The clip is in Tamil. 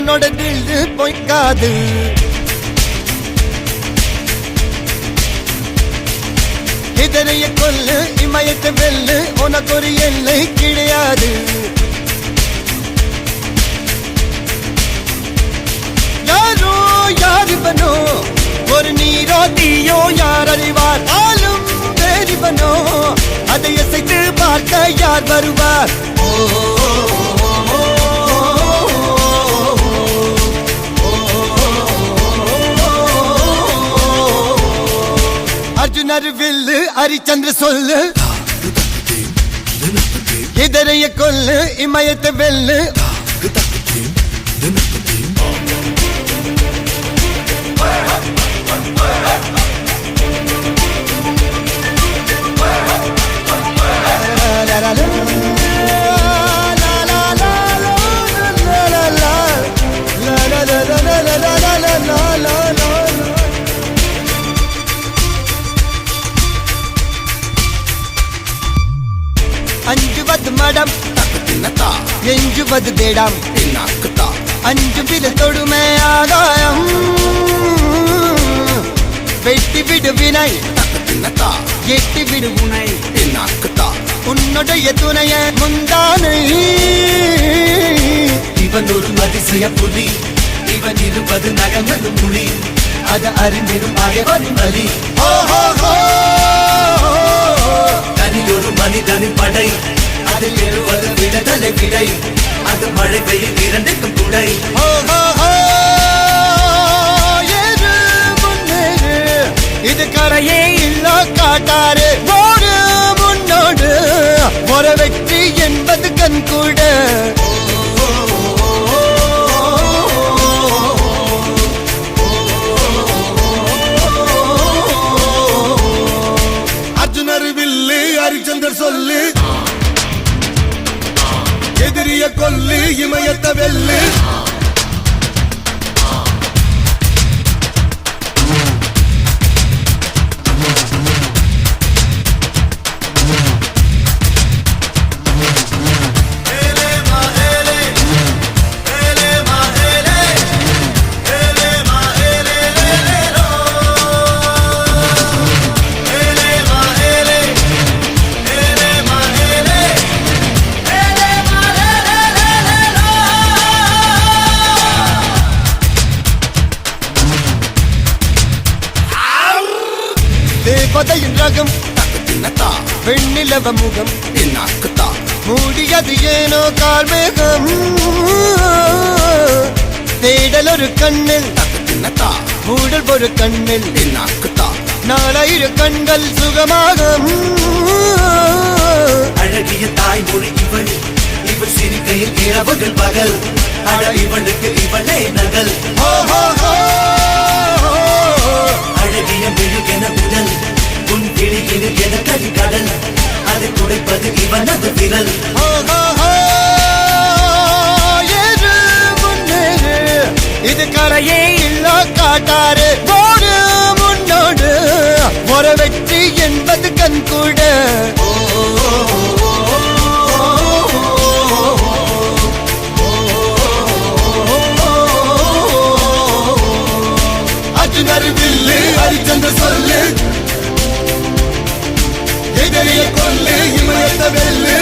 அவனோட தில்லு பொய்க்காது. இதனைய கொல்லு இமயத்தை வெல்லு உனக்கு ஒரு எல்லை கிடையாது. யாரோ யாரிவனோ ஒரு நீரோ தீயோ யார் அறிவார். ஆளும் வேறிவனோ அதை அசைத்து பார்க்க யார் வருவார். அர்ஜுனர் வில்லு ஹரிச்சந்திர சொல்லு இதரைய கொல்லு இமயத்தை வெல்லு. அஞ்சுவது மடம் எஞ்சுவது தேடம். அஞ்சு வித தொடுமை ஆகாயம் வெட்டி விடு வினை எட்டி விடு உனை. உன்னுடைய துணைய முந்தானை இவன் ஒரு அதிசய புலி. இவன் இருப்பது நகங்களும் புலி. அது அறிந்திடும் அயவனின் வலி. தனியொரு மனிதனின் படை அதில் எழுவது விடுதலை விடை. அது மழை பெய்யும் இரண்டுக்கும் துணை. இது கரையே இல்ல காட்டாரு ஓடு முன்னோடு ஒரு வெற்றி என்பது கண் கூட. அர்ஜுனர் வில்லு ஹரிச்சந்தர் சொல்லு எதிரிய கொல்லு இமயத்தை வெல்லு. தேவதையின் ரகம் வெண்ணிலவ முகம் மூடியது ஏனோ கார்மேகம். தேடல் ஒரு கண்ணில் மூடல் ஒரு கண்ணில் நாலாயிர கண்கள் சுகமாகும். அழகிய தாய்மொழி இவள். இவள் சிரிக்கையில் இரவுகள் பகல். அழ இவளுக்கு இவளே நகல். அழகிய மெழுகென உடல். உன் கிளியில் என கரிகடல். அதை துடைப்பது இவனது விரல். இது கரையே இல்ல காட்டாரு ஓடு முன்னோடு ஒரு வெற்றி என்பது கண் கூட. அர்ஜுனர் வில்லு ஹரிச்சந்திர சொல்லு எதிரிய கொல்லு இமயத்தை வெல்லு.